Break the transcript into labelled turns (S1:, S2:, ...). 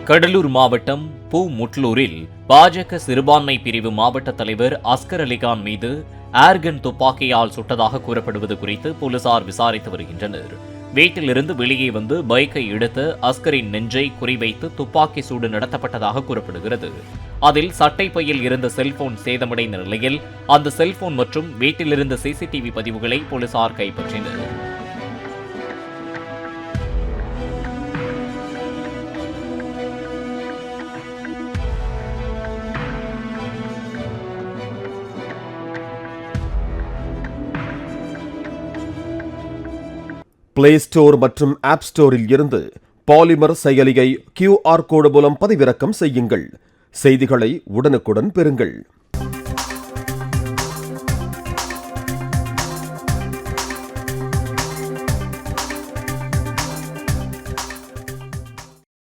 S1: கடலூர் மாவட்டம் பூமுட்லூரில் பாஜக சிறுபான்மை பிரிவு மாவட்ட தலைவர் அஸ்கர் அலிகான் மீது ஏர்கன் துப்பாக்கியால் சுட்டதாக கூறப்படுவது குறித்து போலீசார் விசாரித்து வருகின்றனர். வீட்டிலிருந்து வெளியே வந்து பைக்கை இழுத்து அஸ்கரின் நெஞ்சை குறிவைத்து துப்பாக்கி சூடு நடத்தப்பட்டதாக கூறப்படுகிறது. அதில் சட்டை பையில் இருந்த செல்போன் சேதமடைந்த நிலையில் அந்த செல்போன் மற்றும் வீட்டிலிருந்த சிசிடிவி பதிவுகளை போலீசார் கைப்பற்றினர்.
S2: பிளே ஸ்டோர் மற்றும் ஆப் ஸ்டோரில் இருந்து பாலிமர் செயலியை QR கோடு மூலம் பதிவிறக்கம் செய்யுங்கள். செய்திகளை உடனுக்குடன் பெறுங்கள்.